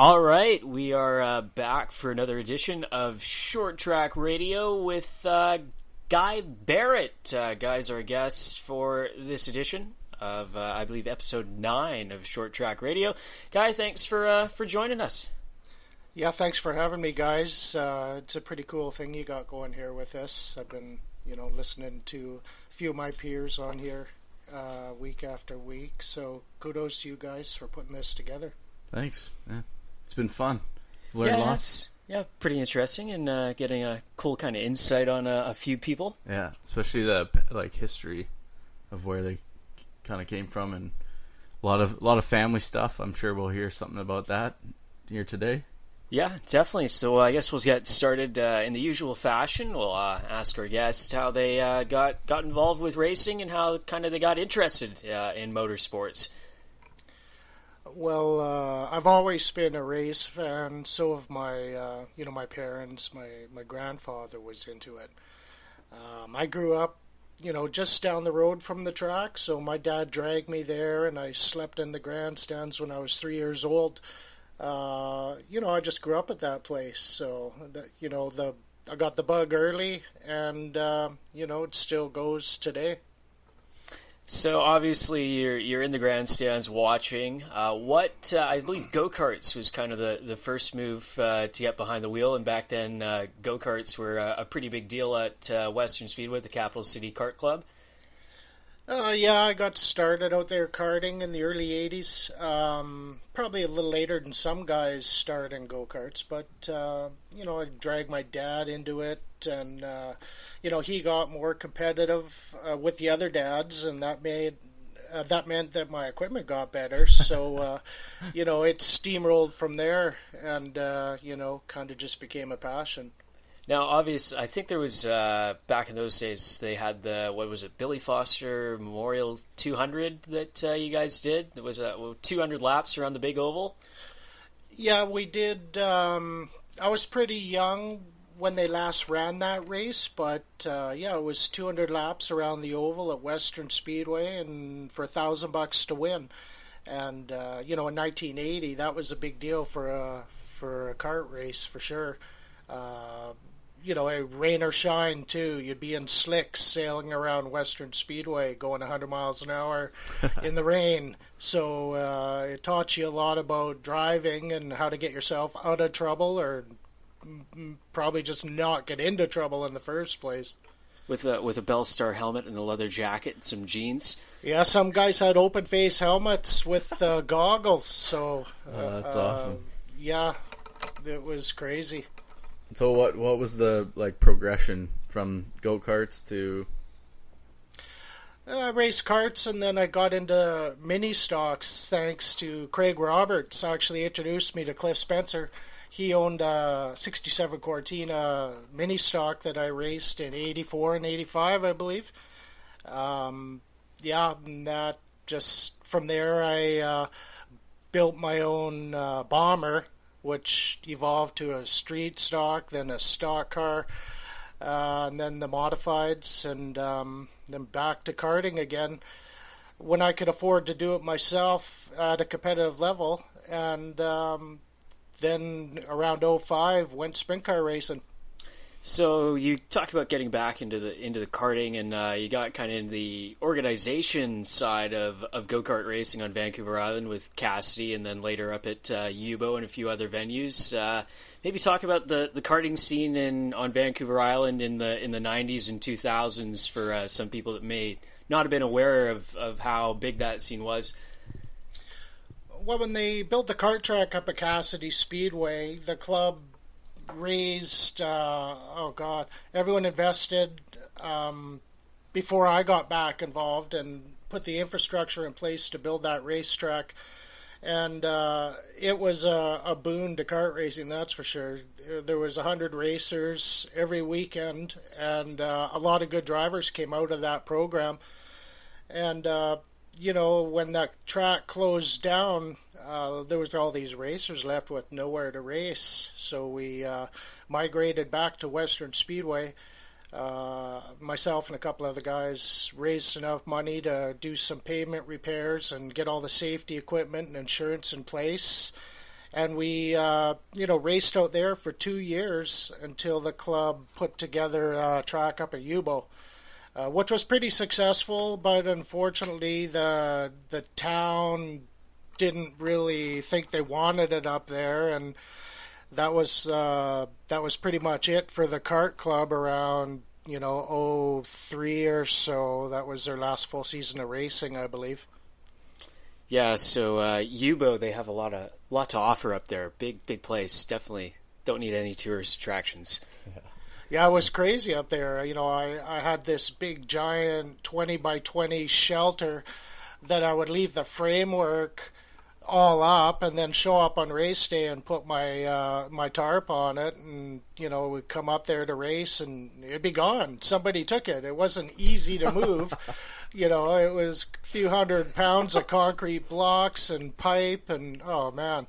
All right, we are back for another edition of Short Track Radio with Guy Barrett. Guy's our guest for this edition of, I believe, episode 9 of Short Track Radio. Guy, thanks for joining us. Yeah, thanks for having me, guys. It's a pretty cool thing you got going here with this. I've been, listening to a few of my peers on here week after week. So kudos to you guys for putting this together. Thanks. Yeah. It's been fun. Learned lots. Yeah, pretty interesting, and getting a cool kind of insight on a few people. Yeah, especially the history of where they kind of came from, and a lot of family stuff. I'm sure we'll hear something about that here today. Yeah, definitely. So I guess we'll get started in the usual fashion. We'll ask our guests how they got involved with racing and how kind of they got interested in motorsports. Well, I've always been a race fan. So have my, my parents. My grandfather was into it. I grew up, just down the road from the track. So my dad dragged me there, and I slept in the grandstands when I was 3 years old. I just grew up at that place. So I got the bug early, and it still goes today. So obviously you're in the grandstands watching. What I believe go-karts was kind of the first move to get behind the wheel, and back then go-karts were a pretty big deal at Western Speedway, the Capital City Kart Club. I got started out there karting in the early 80s. Probably a little later than some guys start in go-karts, but I dragged my dad into it, and he got more competitive with the other dads, and that meant that my equipment got better. So it steamrolled from there, and kind of just became a passion. Now, obviously, I think there was, back in those days, they had the, Billy Foster Memorial 200 that you guys did? It was 200 laps around the big oval? Yeah, we did. I was pretty young when they last ran that race, but it was 200 laps around the oval at Western Speedway, and for $1,000 to win. And, in 1980, that was a big deal for a kart race, for sure. Rain or shine too. You'd be in slicks sailing around Western Speedway going 100 miles an hour in the rain. So it taught you a lot about driving and how to get yourself out of trouble, or probably just not get into trouble in the first place. With a Bellstar helmet and a leather jacket and some jeans. Yeah, some guys had open face helmets with goggles. So that's awesome. Yeah, it was crazy. So what was the progression from go-karts to? I raced karts, and then I got into mini stocks thanks to Craig Roberts. Actually introduced me to Cliff Spencer. He owned a 67 Cortina mini stock that I raced in 84 and 85, I believe. And that just from there I built my own bomber, which evolved to a street stock, then a stock car, and then the modifieds, and then back to karting again when I could afford to do it myself at a competitive level. And then around 05 went sprint car racing. So you talked about getting back into the karting, and you got kind of in the organization side of go-kart racing on Vancouver Island with Cassidy, and then later up at Yubo and a few other venues. Maybe talk about the karting scene on Vancouver Island in the 90s and 2000s for some people that may not have been aware of how big that scene was. Well, when they built the kart track up at Cassidy Speedway, the club raised, everyone invested before I got back involved and put the infrastructure in place to build that racetrack. And it was a boon to kart racing, that's for sure. There was 100 racers every weekend, and a lot of good drivers came out of that program. And when that track closed down, there was all these racers left with nowhere to race. So we migrated back to Western Speedway. Myself and a couple other guys raised enough money to do some pavement repairs and get all the safety equipment and insurance in place. And we, raced out there for 2 years until the club put together a track up at Yubo, which was pretty successful. But unfortunately, the town didn't really think they wanted it up there, and that was pretty much it for the kart club around '03 or so. That was their last full season of racing, I believe. Yeah, so Yubo, they have a lot to offer up there. Big place. Definitely don't need any tourist attractions. Yeah, it was crazy up there. I had this big giant 20 by 20 shelter that I would leave the framework all up and then show up on race day and put my tarp on it, and we'd come up there to race and it'd be gone. Somebody took it. It wasn't easy to move. It was a few 100 pounds of concrete blocks and pipe, and oh man.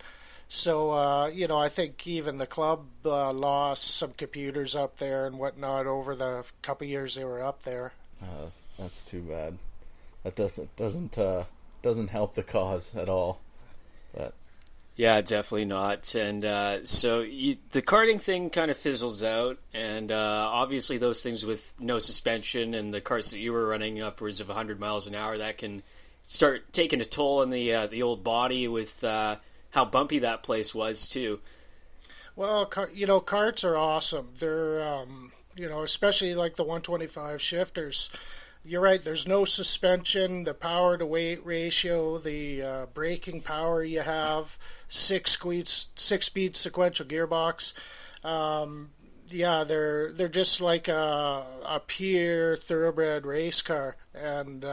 So I think even the club lost some computers up there and whatnot over the couple years they were up there. That's too bad. That doesn't help the cause at all. But yeah, definitely not. And the karting thing kind of fizzles out, and obviously those things with no suspension and the karts that you were running upwards of 100 miles an hour, that can start taking a toll on the old body with how bumpy that place was too. Well, karts are awesome. They're especially like the 125 shifters. You're right, there's no suspension, the power to weight ratio, the braking power you have, six speed sequential gearbox. They're just like a pure thoroughbred race car. And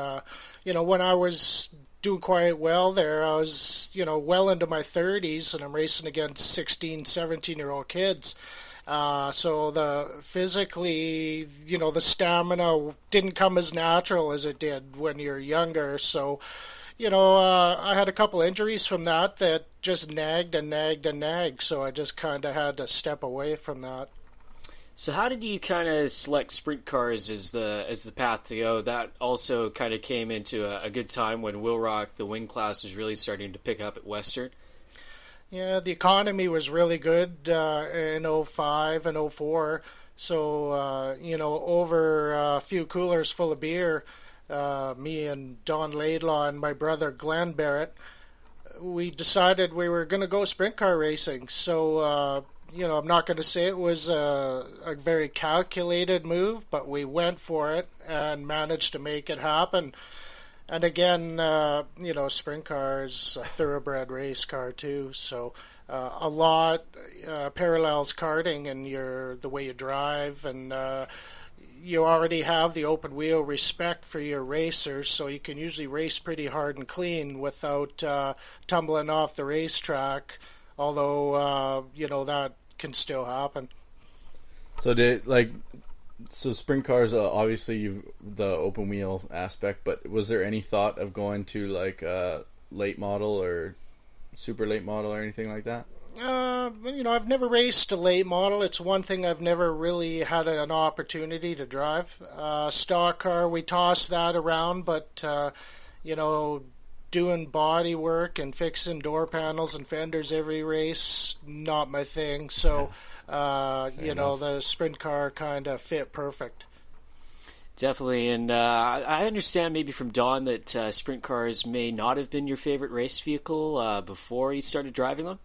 when I was doing quite well there, I was well into my 30s, and I'm racing against 16, 17-year-old kids. So the physically, the stamina didn't come as natural as it did when you're younger. So, I had a couple injuries from that just nagged and nagged and nagged. So I just kind of had to step away from that. So how did you kind of select sprint cars as the path to go? That also kind of came into a good time when Will Rock, the wing class, was really starting to pick up at Western. Yeah, the economy was really good in '05 and '04. So, over a few coolers full of beer, me and Don Laidlaw and my brother Glenn Barrett, we decided we were going to go sprint car racing. So, I'm not going to say it was a very calculated move, but we went for it and managed to make it happen. And again, sprint car is a thoroughbred race car too, so a lot parallels karting in the way you drive, and you already have the open wheel respect for your racers, so you can usually race pretty hard and clean without tumbling off the racetrack, although, that can still happen. So sprint cars, obviously the open wheel aspect, but was there any thought of going to like a late model or super late model or anything like that? I've never raced a late model. It's one thing I've never really had an opportunity to drive. Stock car, we tossed that around, but doing body work and fixing door panels and fenders every race, not my thing. So. The sprint car kind of fit perfect. Definitely, and I understand maybe from Don that sprint cars may not have been your favorite race vehicle before you started driving them?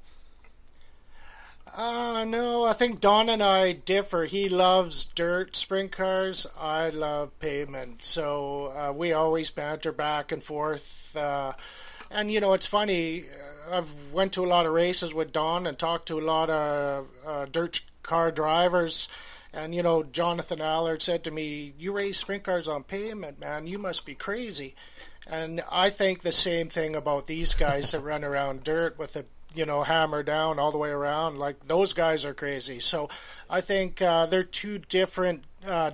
No, I think Don and I differ. He loves dirt sprint cars. I love pavement. So we always banter back and forth. And, it's funny. I've went to a lot of races with Don and talked to a lot of dirt car drivers. And, Jonathan Allard said to me, "You race sprint cars on pavement, man. You must be crazy." And I think the same thing about these guys that run around dirt with the, hammer down all the way around. Like, those guys are crazy. So I think they're two different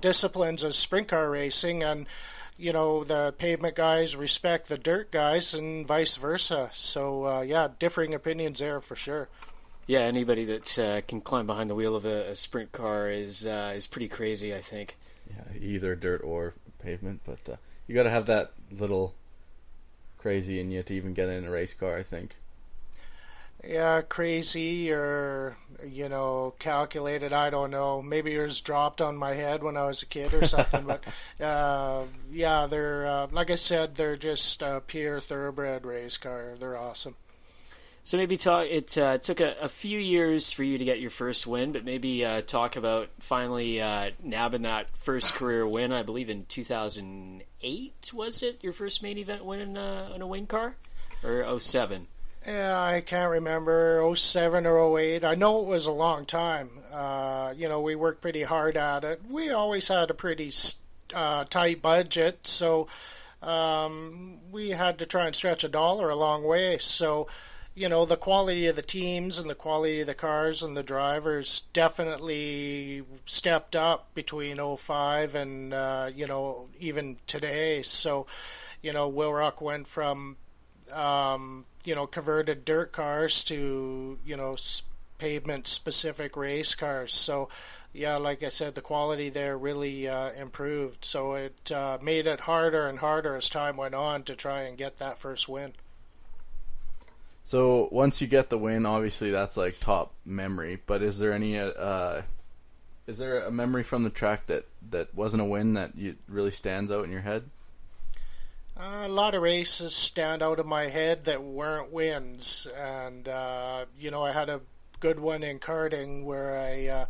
disciplines of sprint car racing. And, the pavement guys respect the dirt guys and vice versa. So, differing opinions there for sure. Yeah, anybody that can climb behind the wheel of a sprint car is pretty crazy, I think. Yeah, either dirt or pavement, but you got to have that little crazy in you to even get in a race car, I think. Yeah, crazy or calculated. I don't know. Maybe yours dropped on my head when I was a kid or something. But yeah, they're like I said, they're just a pure thoroughbred race car. They're awesome. So maybe talk. It took a few years for you to get your first win, but maybe talk about finally nabbing that first career win. I believe in 2008 was it your first main event win in a wing car, or 07? Yeah, I can't remember, '07 or '08. I know it was a long time. We worked pretty hard at it. We always had a pretty tight budget, so we had to try and stretch a dollar a long way. So, the quality of the teams and the quality of the cars and the drivers definitely stepped up between '05 and, even today. So, Will Rock went from converted dirt cars to, pavement specific race cars. So, yeah, like I said, the quality there really improved. So it made it harder and harder as time went on to try and get that first win. So once you get the win, obviously that's like top memory. But is there any is there a memory from the track that wasn't a win that really stands out in your head? A lot of races stand out in my head that weren't wins, and I had a good one in karting where I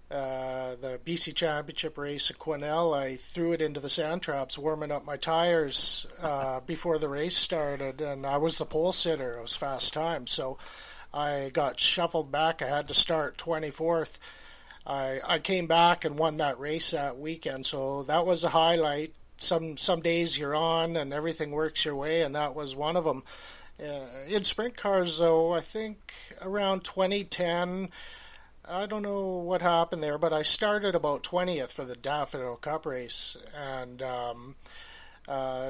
the BC Championship race at Quesnel, I threw it into the sand traps, warming up my tires before the race started, and I was the pole sitter. It was fast time, so I got shuffled back. I had to start 24th. I came back and won that race that weekend, so that was a highlight. Some days you're on and everything works your way, and that was one of them. In sprint cars, though, I think around 2010, I don't know what happened there, but I started about 20th for the Daffodil Cup race, and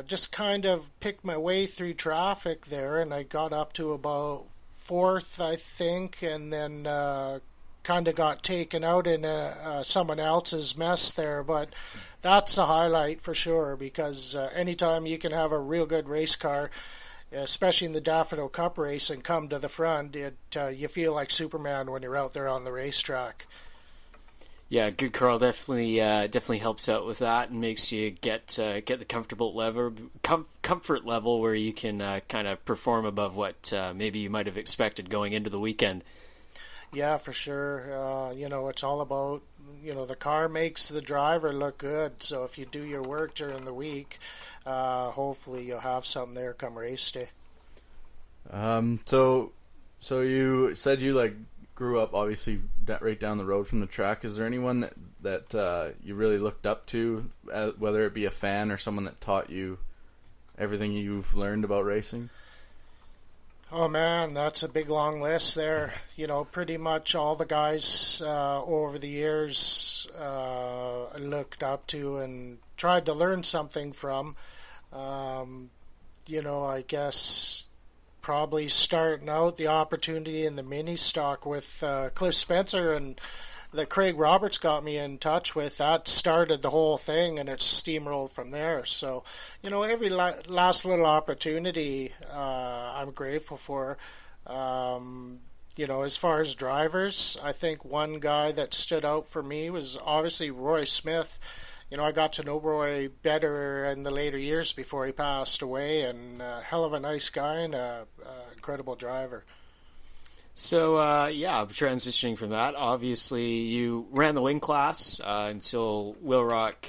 just kind of picked my way through traffic there, and I got up to about 4th, I think, and then kind of got taken out in someone else's mess there, but that's a highlight for sure, because anytime you can have a real good race car, especially in the Daffodil Cup race, and come to the front, you feel like Superman when you're out there on the racetrack. Yeah, good car definitely helps out with that and makes you get the comfort level where you can kind of perform above what maybe you might have expected going into the weekend. Yeah, for sure. It's all about, the car makes the driver look good. So if you do your work during the week, hopefully you'll have something there come race day. So you said you grew up obviously right down the road from the track. Is there anyone that you really looked up to, whether it be a fan or someone that taught you everything you've learned about racing? Oh man, that's a big long list there. Pretty much all the guys over the years I looked up to and tried to learn something from. I guess probably starting out the opportunity in the mini stock with Cliff Spencer and that Craig Roberts got me in touch with, that started the whole thing, and it's steamrolled from there. So, every last little opportunity I'm grateful for. As far as drivers, I think one guy that stood out for me was obviously Roy Smith. I got to know Roy better in the later years before he passed away, and a hell of a nice guy and a incredible driver. So, transitioning from that, obviously you ran the wing class until Will Rock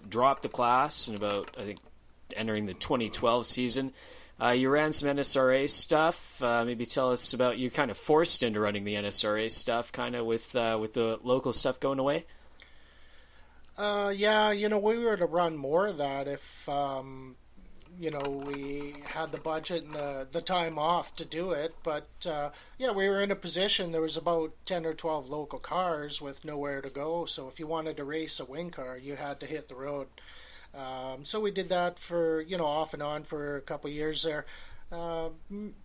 dropped the class in about, I think, entering the 2012 season. You ran some NSRA stuff. Maybe tell us about you kind of forced into running the NSRA stuff, kind of with the local stuff going away. We were to run more of that if we had the budget and the time off to do it. But, we were in a position, there was about 10 or 12 local cars with nowhere to go. So if you wanted to race a wing car, you had to hit the road. So we did that for, off and on for a couple of years there.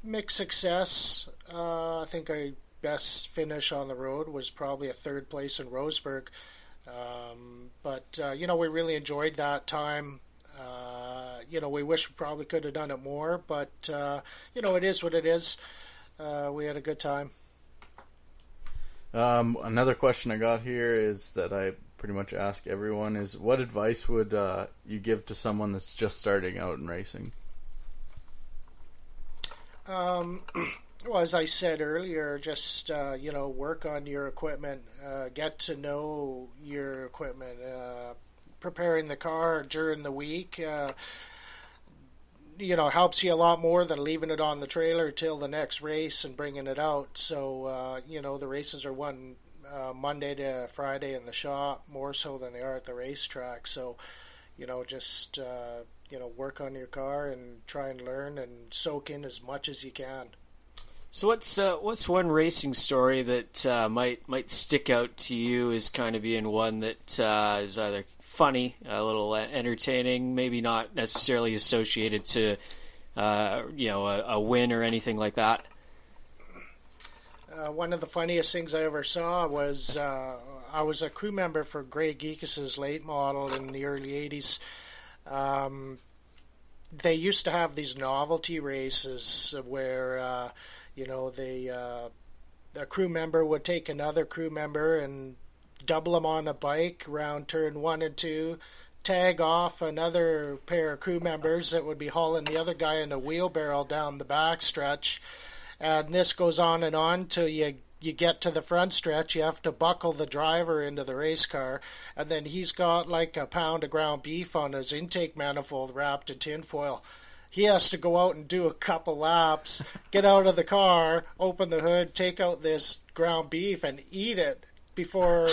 Mixed success. I think our best finish on the road was probably a 3rd place in Roseburg. We really enjoyed that time. We wish we probably could have done it more, but, it is what it is. we had a good time. Another question I got here is that I pretty much ask everyone is, what advice would you give to someone that's just starting out in racing? Well, as I said earlier, just work on your equipment, get to know your equipment, preparing the car during the week. Helps you a lot more than leaving it on the trailer till the next race and bringing it out. So, the races are won Monday to Friday in the shop, more so than they are at the racetrack. So, just work on your car and try and learn and soak in as much as you can. So what's one racing story that might stick out to you as kind of being one that is either funny, a little entertaining, maybe not necessarily associated to a win or anything like that? One of the funniest things I ever saw was I was a crew member for Greg Geekas's late model in the early 80s. They used to have these novelty races where a crew member would take another crew member and double them on a bike around turn 1 and 2, tag off another pair of crew members that would be hauling the other guy in a wheelbarrow down the back stretch. And this goes on and on till you get to the front stretch. You have to buckle the driver into the race car, and then he's got like a pound of ground beef on his intake manifold wrapped in tinfoil. He has to go out and do a couple laps, get out of the car, open the hood, take out this ground beef, and eat it before,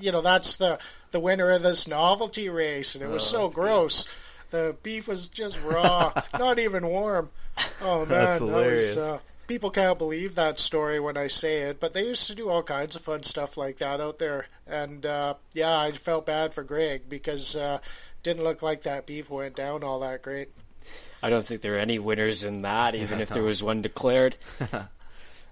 that's the winner of this novelty race. And it was so gross. Good. The beef was just raw, not even warm. Oh, man. That's hilarious. People can't believe that story when I say it, but they used to do all kinds of fun stuff like that out there. And, I felt bad for Greg because didn't look like that beef went down all that great. I don't think there are any winners in that, even if there was one declared.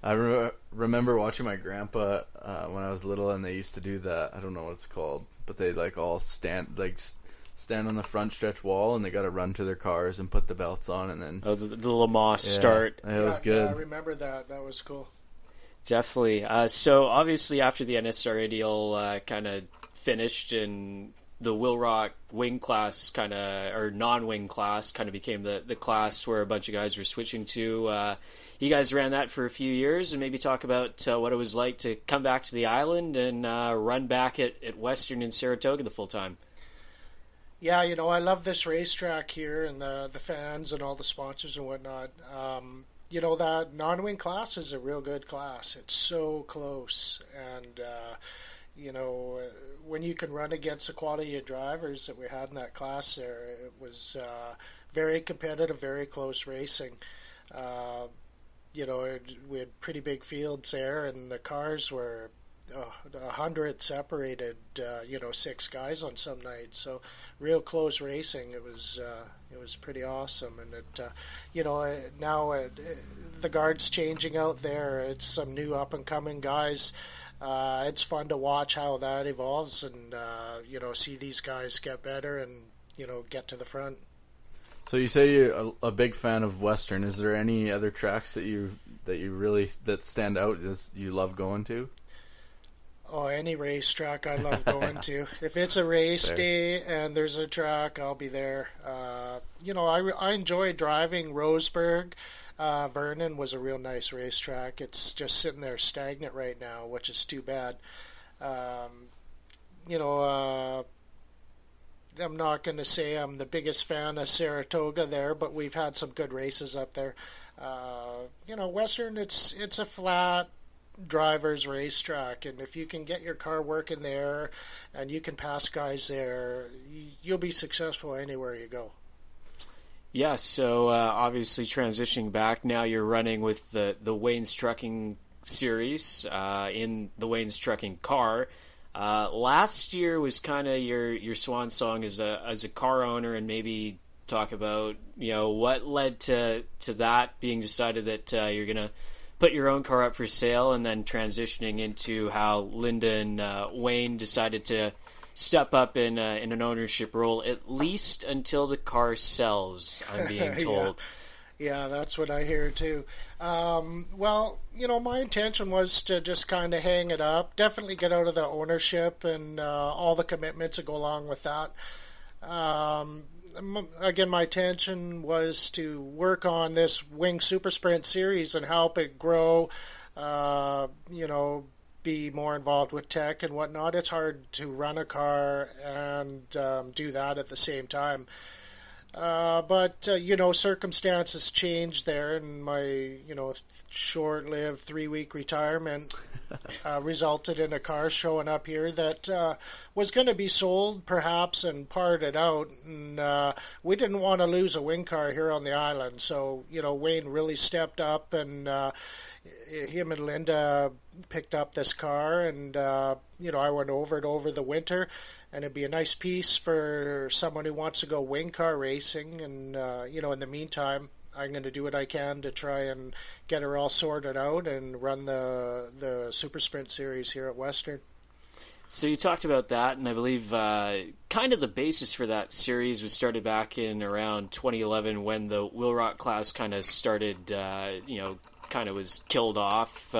I remember watching my grandpa when I was little, and they used to do that. I don't know what it's called, but they all stand on the front stretch wall, and they got to run to their cars and put the belts on, and then the Lamasse start. It was good. Yeah, I remember that. That was cool. Definitely. So obviously, after the NSRA deal kind of finished, and the Wilrock wing class or non-wing class kind of became the class where a bunch of guys were switching to. You guys ran that for a few years, and maybe talk about what it was like to come back to the island and run back at Western in Saratoga the full time. Yeah, I love this racetrack here and the fans and all the sponsors and whatnot. That non-wing class is a real good class. It's so close, and when you can run against the quality of drivers that we had in that class there, it was very competitive, very close racing. We had pretty big fields there, and the cars were 100 separated, 6 guys on some nights. So real close racing. It was pretty awesome. And now the guard's changing out there. It's some new up and coming guys. It's fun to watch how that evolves and, see these guys get better and, get to the front. So you say you're a big fan of Western. Is there any other tracks that you really stand out as you love going to? Oh, any racetrack I love going to. If it's a race day and there's a track, I'll be there. I enjoy driving Roseburg. Vernon was a real nice racetrack. It's just sitting there stagnant right now, which is too bad. I'm not going to say I'm the biggest fan of Saratoga there, but we've had some good races up there. Western, it's a flat driver's racetrack, and if you can get your car working there and you can pass guys there, you'll be successful anywhere you go. Yeah, so obviously transitioning back, now you're running with the Wayne's Trucking Series in the Wayne's Trucking car. Last year was kind of your swan song as a car owner, and maybe talk about what led to that being decided that you're gonna put your own car up for sale, and then transitioning into how Linda and Wayne decided to step up in an ownership role, at least until the car sells, I'm being told. Yeah, that's what I hear too. Well, my intention was to just kind of hang it up, definitely get out of the ownership and all the commitments that go along with that. Again, my intention was to work on this Wing Super Sprint series and help it grow, be more involved with tech and whatnot. It's hard to run a car and do that at the same time. But circumstances changed there, and my, short-lived 3-week retirement resulted in a car showing up here that was going to be sold, perhaps, and parted out. And we didn't want to lose a wing car here on the island, so Wayne really stepped up, and him and Linda picked up this car, and I went over it over the winter. And it'd be a nice piece for someone who wants to go wing car racing. And, in the meantime, I'm going to do what I can to try and get her all sorted out and run the Super Sprint Series here at Western. So you talked about that, and I believe kind of the basis for that series was started back in around 2011 when the Wheel Rock class kind of started, kind of was killed off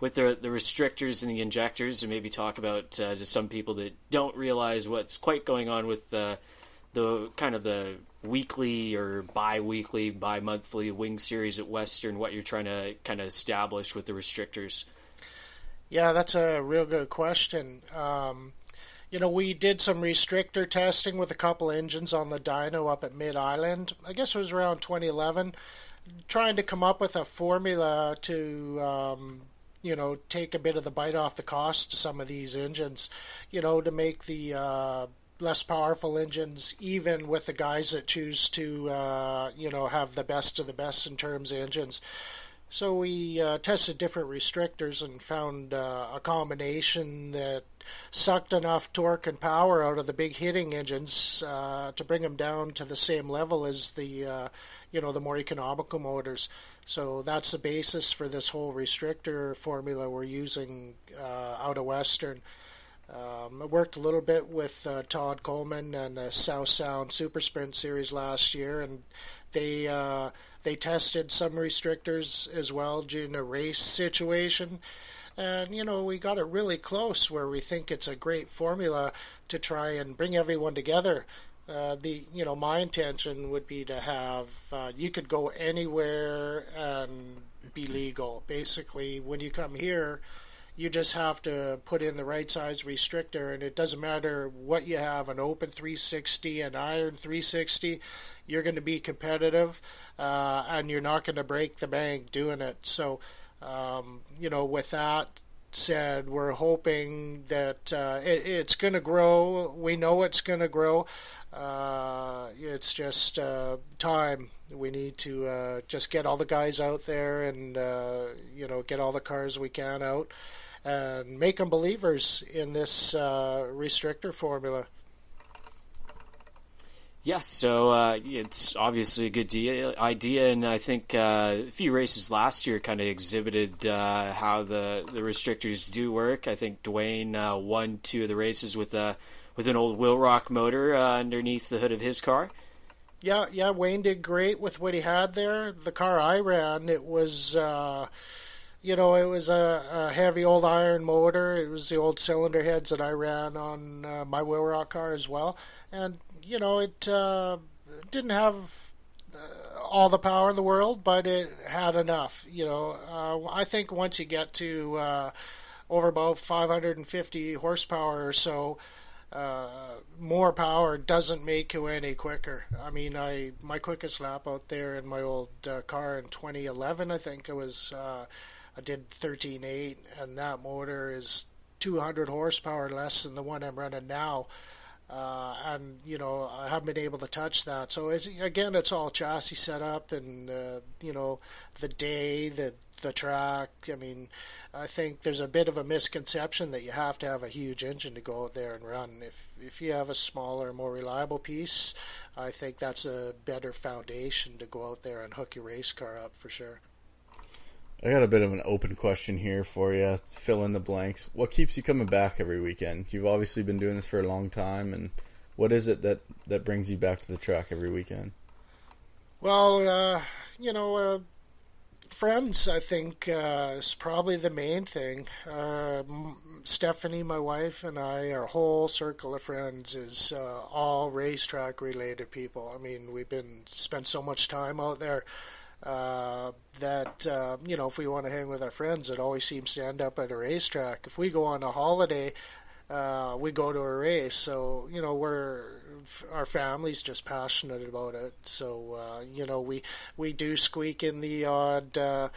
with the restrictors and the injectors, and maybe talk about to some people that don't realize what's quite going on with the kind of the weekly or bi-weekly, bi-monthly wing series at Western, what you're trying to kind of establish with the restrictors. Yeah, that's a real good question. We did some restrictor testing with a couple engines on the dyno up at Mid-Island. I guess it was around 2011, trying to come up with a formula to take a bit of the bite off the cost to some of these engines, to make the less powerful engines even with the guys that choose to, have the best of the best in terms of engines. So we tested different restrictors and found a combination that sucked enough torque and power out of the big hitting engines to bring them down to the same level as the more economical motors. So that's the basis for this whole restrictor formula we're using out of Western. I worked a little bit with Todd Coleman and the South Sound Super Sprint Series last year, and they tested some restrictors as well during a race situation. And, we got it really close where we think it's a great formula to try and bring everyone together. My intention would be to have, you could go anywhere and be legal. Basically, when you come here, you just have to put in the right size restrictor, and it doesn't matter what you have, an open 360, an iron 360, you're going to be competitive, and you're not going to break the bank doing it. So, with that said, we're hoping that it's going to grow. We know it's going to grow. It's just time. We need to just get all the guys out there and, get all the cars we can out and make them believers in this restrictor formula. Yeah, so it's obviously a good idea, and I think a few races last year kind of exhibited how the restrictors do work. I think Dwayne won 2 of the races with an old Wheel Rock motor underneath the hood of his car. Yeah, Wayne did great with what he had there. The car I ran, it was, it was a heavy old iron motor. It was the old cylinder heads that I ran on my Wheel Rock car as well. And, it didn't have all the power in the world, but it had enough. I think once you get to over about 550 horsepower or so, more power doesn't make you any quicker. I mean, my quickest lap out there in my old car in 2011, I think it was, I did 13.8, and that motor is 200 horsepower less than the one I'm running now. And I haven't been able to touch that. So it's all chassis setup and the day, the track. I mean, I think there's a bit of a misconception that you have to have a huge engine to go out there and run. If you have a smaller, more reliable piece, I think that's a better foundation to go out there and hook your race car up for sure. I got a bit of an open question here for you. Fill in the blanks. What keeps you coming back every weekend? You've obviously been doing this for a long time, and what is it that brings you back to the track every weekend? Well, friends, I think, is probably the main thing. Stephanie, my wife, and I, our whole circle of friends is all racetrack related people. I mean, spent so much time out there that if we want to hang with our friends, it always seems to end up at a racetrack. If we go on a holiday, we go to a race. So our family's just passionate about it. So we do squeak in the odd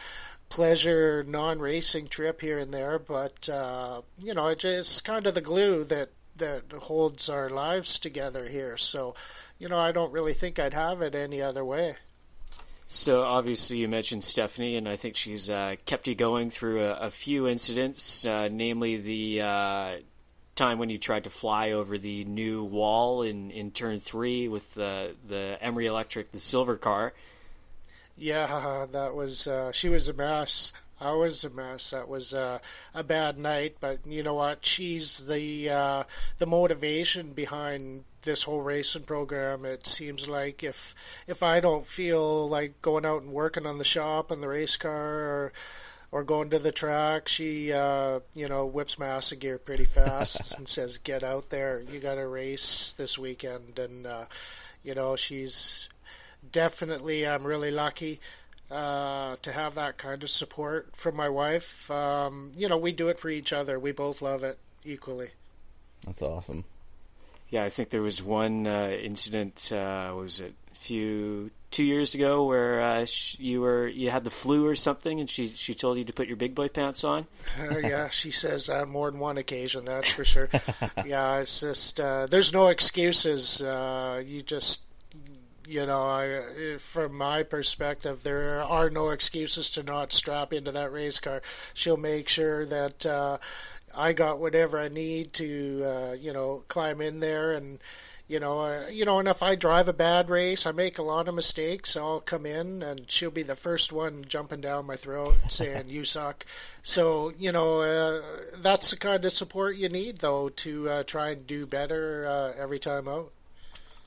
pleasure non-racing trip here and there, but it's just kind of the glue that holds our lives together here. So I don't really think I'd have it any other way. So obviously you mentioned Stephanie, and I think she's kept you going through a few incidents, namely the time when you tried to fly over the new wall in turn 3 with the Emery Electric, the silver car. Yeah, that was she was a mess. I was a mess. That was a bad night, but you know what? She's the motivation behind this whole racing program. It seems like if I don't feel like going out and working on the shop and the race car or going to the track, she whips my ass of gear pretty fast and says, "Get out there. You got to race this weekend." And she's definitely, I'm really lucky to have that kind of support from my wife. We do it for each other. We both love it equally. That's awesome. Yeah, I think there was one incident. Was it 2 years ago where you had the flu or something, and she told you to put your big boy pants on? Yeah, she says on more than one occasion, that's for sure. Yeah, it's just there's no excuses. You just from my perspective, there are no excuses to not strap into that race car. She'll make sure that I got whatever I need to, climb in there. And, and if I drive a bad race, I make a lot of mistakes, I'll come in and she'll be the first one jumping down my throat saying, "You suck." So, that's the kind of support you need, though, to try and do better every time out.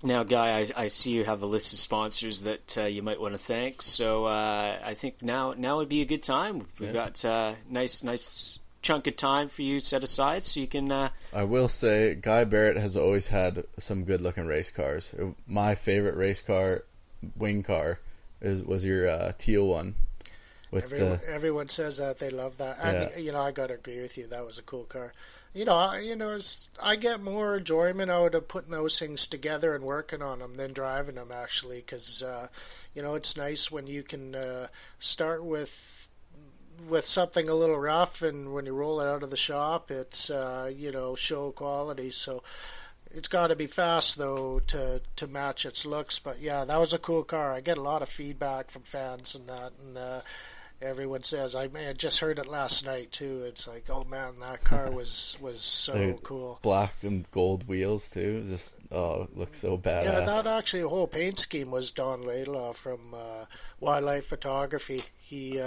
Now, Guy, I see you have a list of sponsors that you might want to thank. So I think now would be a good time. We've got nice chunk of time for you set aside, so you can. I will say, Guy Barrett has always had some good-looking race cars. My favorite race car, wing car, was your teal one. Everyone says that they love that, and I got to agree with you. That was a cool car. I get more enjoyment out of putting those things together and working on them than driving them, actually, because it's nice when you can start with something a little rough, and when you roll it out of the shop, it's show quality. So it's got to be fast though to match its looks. But yeah, that was a cool car. I get a lot of feedback from fans and that, and everyone says, I just heard it last night too. It's like, oh man, that car was so cool. Black and gold wheels too. Just it looks so badass. Yeah, that actually, the whole paint scheme was Don Laidlaw from Wildlife Photography. He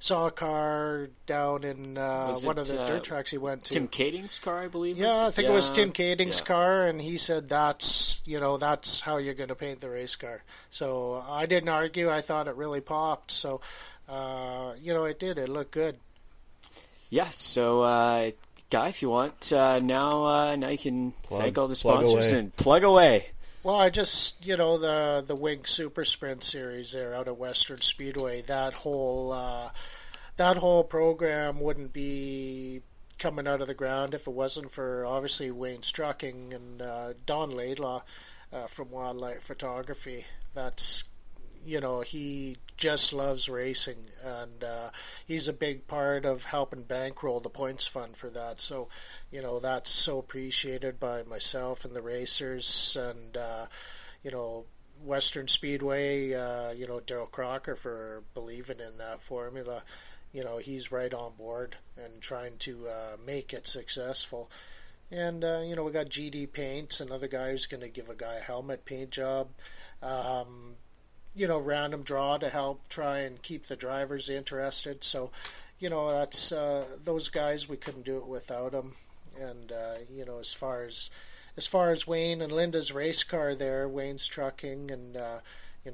saw a car down in one of the dirt tracks he went to. Tim Kading's car, I believe. Yeah, I think it was Tim Kading's car, and he said that's how you're going to paint the race car. So I didn't argue. I thought it really popped. So. It did. It looked good. Yeah, so, Guy, if you want, now you can thank all the sponsors and plug away. Well, I just, the Wing Super Sprint Series there out of Western Speedway, that whole program wouldn't be coming out of the ground if it wasn't for, obviously, Wayne's Trucking and Don Laidlaw from Wildlife Photography. That's, he just loves racing, and he's a big part of helping bankroll the points fund for that. So, that's so appreciated by myself and the racers, and Western Speedway. Daryl Crocker for believing in that formula. He's right on board and trying to make it successful. And we got GD Paints, another guy who's going to give a guy a helmet paint job. Random draw to help try and keep the drivers interested. So, that's those guys, we couldn't do it without them. And as far as Wayne and Linda's race car there, Wayne's Trucking, and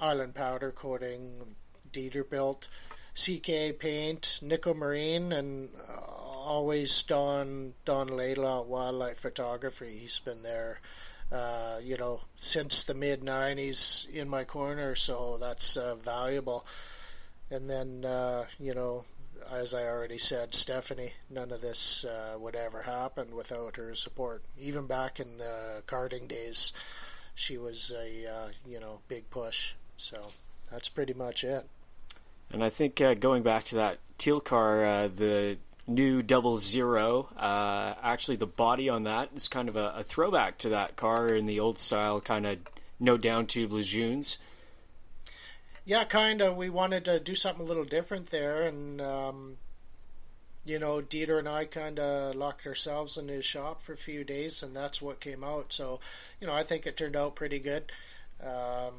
Island Powder Coating, Dieter built, CK Paint, Nico Marine, and always Don Laidlaw Wildlife Photography. He's been there, since the mid '90s in my corner, so that's valuable. And then, as I already said, Stephanie, none of this would ever happen without her support. Even back in the karting days, she was a big push. So that's pretty much it. And I think going back to that teal car, the new 00, actually the body on that is kind of a throwback to that car in the old style, kind of no down tube Lejeunes. Yeah, kind of. We wanted to do something a little different there, and Dieter and I kind of locked ourselves in his shop for a few days, and that's what came out. So, I think it turned out pretty good. I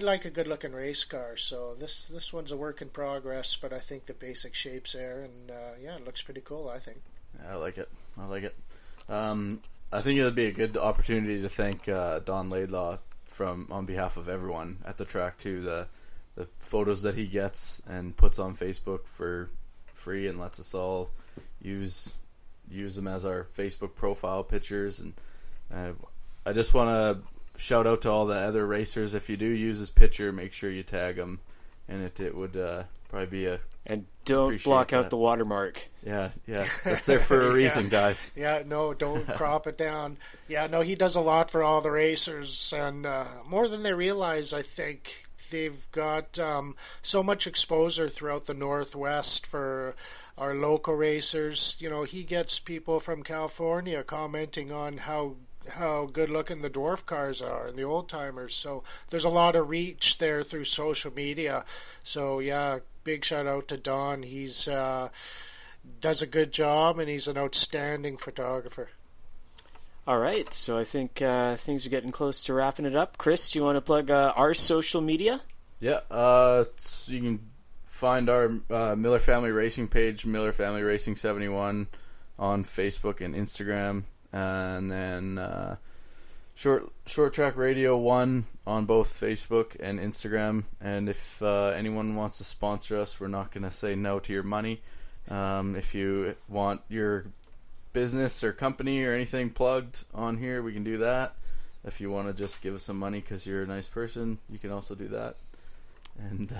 like a good-looking race car, so this one's a work in progress, but I think the basic shape's there, and it looks pretty cool, I think. I like it. I think it would be a good opportunity to thank Don Laidlaw on behalf of everyone at the track too. The photos that he gets and puts on Facebook for free and lets us all use them as our Facebook profile pictures, and I just want to shout out to all the other racers. If you do use his picture, make sure you tag him, and it would probably be and don't block out the watermark. Yeah, that's there for a reason, guys. Yeah, no, don't crop it down. Yeah, no, he does a lot for all the racers, and more than they realize, I think. They've got so much exposure throughout the Northwest for our local racers. He gets people from California commenting on how good looking the dwarf cars are and the old timers. So there's a lot of reach there through social media. So yeah, big shout out to Don. He's does a good job, and he's an outstanding photographer. All right, so I think things are getting close to wrapping it up. Chris, do you want to plug our social media? Yeah, so you can find our Miller Family Racing page, Miller Family Racing 71, on Facebook and Instagram, and then Short Track Radio 1 on both Facebook and Instagram. And if anyone wants to sponsor us, we're not going to say no to your money. If you want your business or company or anything plugged on here, we can do that. If you want to just give us some money because you're a nice person, you can also do that. And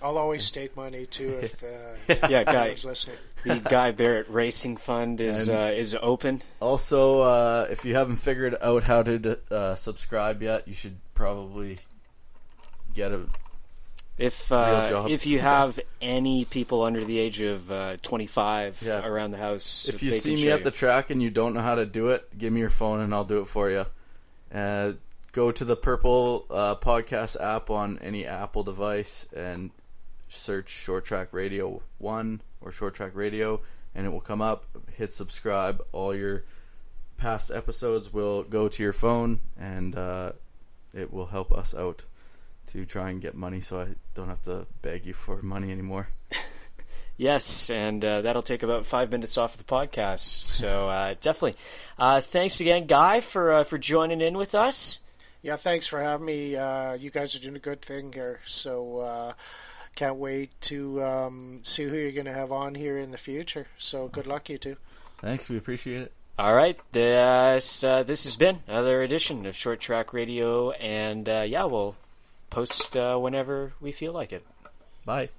I'll always take money too if guys listening. The Guy Barrett Racing Fund is open. Also, if you haven't figured out how to subscribe yet, you should probably get a if you have any people under the age of 25 around the house, if you see me at the track and you don't know how to do it, give me your phone and I'll do it for you. Go to the Purple podcast app on any Apple device and search Short Track Radio 1 or Short Track Radio, and it will come up. Hit subscribe. All your past episodes will go to your phone, and it will help us out to try and get money, so I don't have to beg you for money anymore. Yes, and that'll take about 5 minutes off of the podcast. So definitely. Thanks again, Guy, for joining in with us. Yeah, thanks for having me. You guys are doing a good thing here. So can't wait to see who you're going to have on here in the future. So good luck, you two. Thanks, we appreciate it. All right, this has been another edition of Short Track Radio, and we'll post whenever we feel like it. Bye.